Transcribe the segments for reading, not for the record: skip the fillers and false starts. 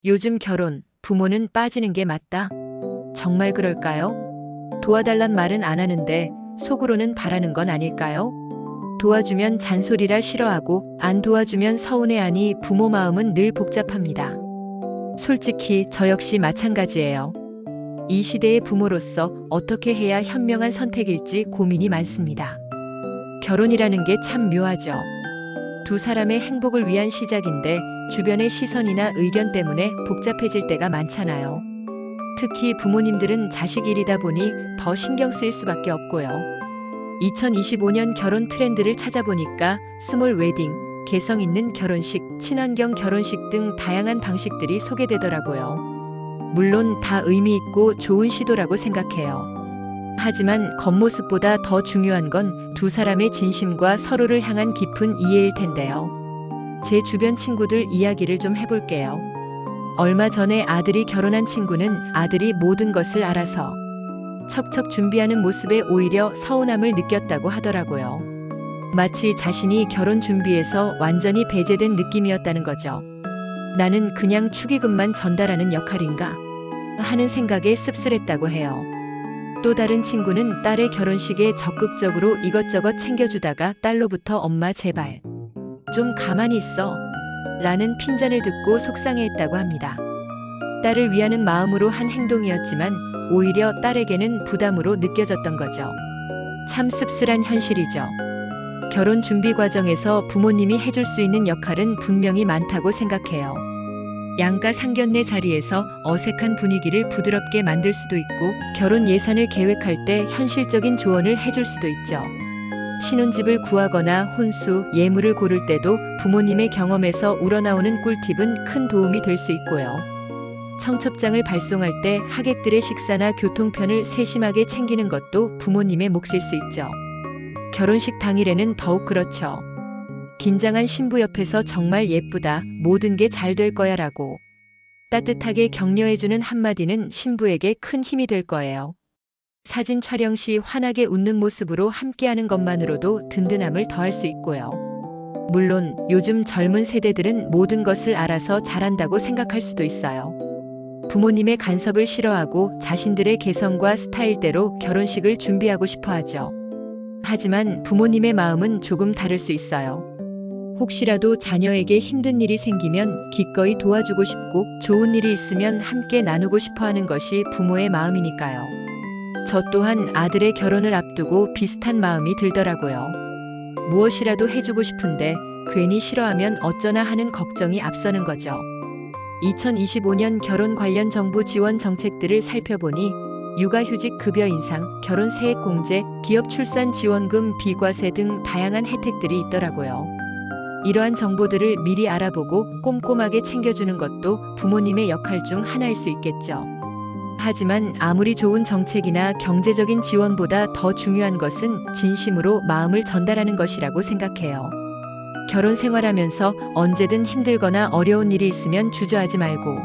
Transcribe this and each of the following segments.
요즘 결혼, 부모는 빠지는 게 맞다. 정말 그럴까요? 도와달란 말은 안 하는데 속으로는 바라는 건 아닐까요? 도와주면 잔소리라 싫어하고 안 도와주면 서운해하니 부모 마음은 늘 복잡합니다. 솔직히 저 역시 마찬가지예요. 이 시대의 부모로서 어떻게 해야 현명한 선택일지 고민이 많습니다. 결혼이라는 게 참 묘하죠. 두 사람의 행복을 위한 시작인데 주변의 시선이나 의견 때문에 복잡해질 때가 많잖아요. 특히 부모님들은 자식 일이다 보니 더 신경 쓸 수밖에 없고요. 2025년 결혼 트렌드를 찾아보니까 스몰 웨딩, 개성 있는 결혼식, 친환경 결혼식 등 다양한 방식들이 소개되더라고요. 물론 다 의미 있고 좋은 시도라고 생각해요. 하지만 겉모습보다 더 중요한 건 두 사람의 진심과 서로를 향한 깊은 이해일 텐데요. 제 주변 친구들 이야기를 좀 해볼게요. 얼마 전에 아들이 결혼한 친구는 아들이 모든 것을 알아서 척척 준비하는 모습에 오히려 서운함을 느꼈다고 하더라고요. 마치 자신이 결혼 준비에서 완전히 배제된 느낌이었다는 거죠. 나는 그냥 축의금만 전달하는 역할인가 하는 생각에 씁쓸했다고 해요. 또 다른 친구는 딸의 결혼식에 적극적으로 이것저것 챙겨주다가 딸로부터 엄마 제발 좀 가만히 있어 라는 핀잔을 듣고 속상해했다고 합니다. 딸을 위하는 마음으로 한 행동이었지만 오히려 딸에게는 부담으로 느껴졌던 거죠. 참 씁쓸한 현실이죠. 결혼 준비 과정에서 부모님이 해줄 수 있는 역할은 분명히 많다고 생각해요. 양가 상견례 자리에서 어색한 분위기를 부드럽게 만들 수도 있고 결혼 예산을 계획할 때 현실적인 조언을 해줄 수도 있죠. 신혼집을 구하거나 혼수, 예물을 고를 때도 부모님의 경험에서 우러나오는 꿀팁은 큰 도움이 될 수 있고요. 청첩장을 발송할 때 하객들의 식사나 교통편을 세심하게 챙기는 것도 부모님의 몫일 수 있죠. 결혼식 당일에는 더욱 그렇죠. 긴장한 신부 옆에서 정말 예쁘다, 모든 게 잘 될 거야 라고 따뜻하게 격려해주는 한마디는 신부에게 큰 힘이 될 거예요. 사진 촬영 시 환하게 웃는 모습으로 함께하는 것만으로도 든든함을 더할 수 있고요. 물론 요즘 젊은 세대들은 모든 것을 알아서 잘한다고 생각할 수도 있어요. 부모님의 간섭을 싫어하고 자신들의 개성과 스타일대로 결혼식을 준비하고 싶어 하죠. 하지만 부모님의 마음은 조금 다를 수 있어요. 혹시라도 자녀에게 힘든 일이 생기면 기꺼이 도와주고 싶고 좋은 일이 있으면 함께 나누고 싶어 하는 것이 부모의 마음이니까요. 저 또한 아들의 결혼을 앞두고 비슷한 마음이 들더라고요. 무엇이라도 해주고 싶은데 괜히 싫어하면 어쩌나 하는 걱정이 앞서는 거죠. 2025년 결혼 관련 정부 지원 정책들을 살펴보니 육아휴직 급여 인상, 결혼 세액 공제, 기업 출산 지원금 비과세 등 다양한 혜택들이 있더라고요. 이러한 정보들을 미리 알아보고 꼼꼼하게 챙겨주는 것도 부모님의 역할 중 하나일 수 있겠죠. 하지만 아무리 좋은 정책이나 경제적인 지원보다 더 중요한 것은 진심으로 마음을 전달하는 것이라고 생각해요. 결혼 생활하면서 언제든 힘들거나 어려운 일이 있으면 주저하지 말고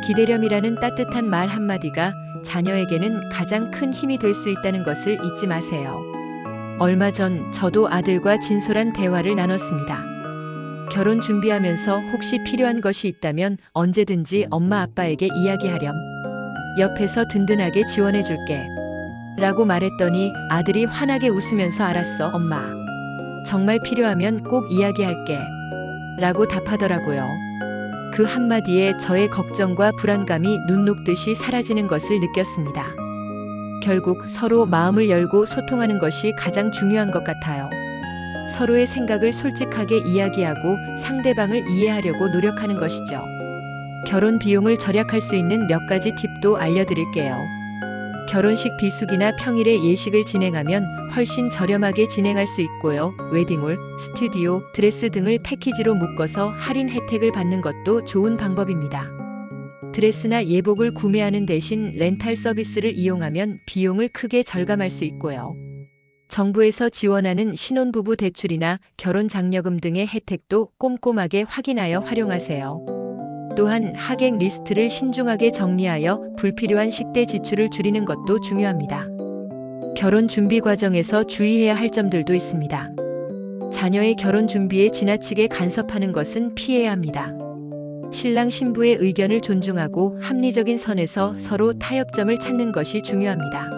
기대렴이라는 따뜻한 말 한마디가 자녀에게는 가장 큰 힘이 될 수 있다는 것을 잊지 마세요. 얼마 전 저도 아들과 진솔한 대화를 나눴습니다. 결혼 준비하면서 혹시 필요한 것이 있다면 언제든지 엄마 아빠에게 이야기하렴. 옆에서 든든하게 지원해줄게. 라고 말했더니 아들이 환하게 웃으면서 알았어, 엄마. 정말 필요하면 꼭 이야기할게. 라고 답하더라고요. 그 한마디에 저의 걱정과 불안감이 눈 녹듯이 사라지는 것을 느꼈습니다. 결국 서로 마음을 열고 소통하는 것이 가장 중요한 것 같아요. 서로의 생각을 솔직하게 이야기하고 상대방을 이해하려고 노력하는 것이죠. 결혼 비용을 절약할 수 있는 몇 가지 팁도 알려드릴게요. 결혼식 비수기나 평일에 예식을 진행하면 훨씬 저렴하게 진행할 수 있고요. 웨딩홀, 스튜디오, 드레스 등을 패키지로 묶어서 할인 혜택을 받는 것도 좋은 방법입니다. 드레스나 예복을 구매하는 대신 렌탈 서비스를 이용하면 비용을 크게 절감할 수 있고요. 정부에서 지원하는 신혼부부 대출이나 결혼 장려금 등의 혜택도 꼼꼼하게 확인하여 활용하세요. 또한 하객 리스트를 신중하게 정리하여 불필요한 식대 지출을 줄이는 것도 중요합니다. 결혼 준비 과정에서 주의해야 할 점들도 있습니다. 자녀의 결혼 준비에 지나치게 간섭하는 것은 피해야 합니다. 신랑 신부의 의견을 존중하고 합리적인 선에서 서로 타협점을 찾는 것이 중요합니다.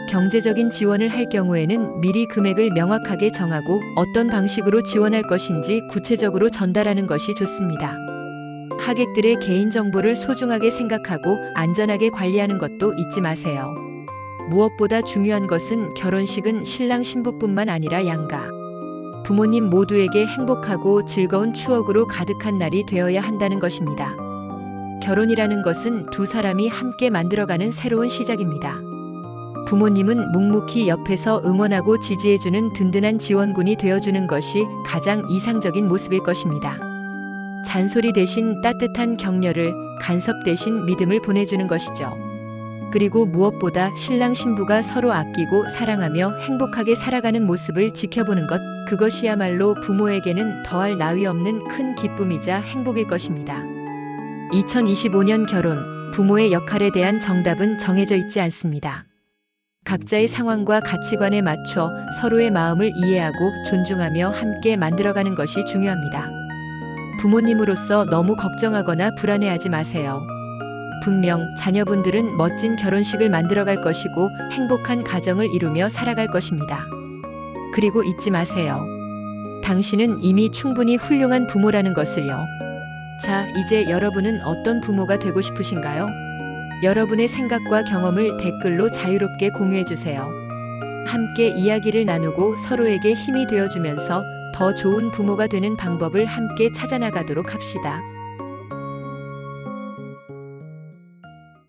경제적인 지원을 할 경우에는 미리 금액을 명확하게 정하고 어떤 방식으로 지원할 것인지 구체적으로 전달하는 것이 좋습니다. 하객들의 개인정보를 소중하게 생각하고 안전하게 관리하는 것도 잊지 마세요. 무엇보다 중요한 것은 결혼식은 신랑 신부뿐만 아니라 양가 부모님 모두에게 행복하고 즐거운 추억으로 가득한 날이 되어야 한다는 것입니다. 결혼이라는 것은 두 사람이 함께 만들어가는 새로운 시작입니다. 부모님은 묵묵히 옆에서 응원하고 지지해주는 든든한 지원군이 되어주는 것이 가장 이상적인 모습일 것입니다. 잔소리 대신 따뜻한 격려를, 간섭 대신 믿음을 보내주는 것이죠. 그리고 무엇보다 신랑 신부가 서로 아끼고 사랑하며 행복하게 살아가는 모습을 지켜보는 것, 그것이야말로 부모에게는 더할 나위 없는 큰 기쁨이자 행복일 것입니다. 2025년 결혼, 부모의 역할에 대한 정답은 정해져 있지 않습니다. 각자의 상황과 가치관에 맞춰 서로의 마음을 이해하고 존중하며 함께 만들어가는 것이 중요합니다. 부모님으로서 너무 걱정하거나 불안해하지 마세요. 분명 자녀분들은 멋진 결혼식을 만들어갈 것이고 행복한 가정을 이루며 살아갈 것입니다. 그리고 잊지 마세요. 당신은 이미 충분히 훌륭한 부모라는 것을요. 자, 이제 여러분은 어떤 부모가 되고 싶으신가요? 여러분의 생각과 경험을 댓글로 자유롭게 공유해 주세요. 함께 이야기를 나누고 서로에게 힘이 되어주면서 더 좋은 부모가 되는 방법을 함께 찾아나가도록 합시다.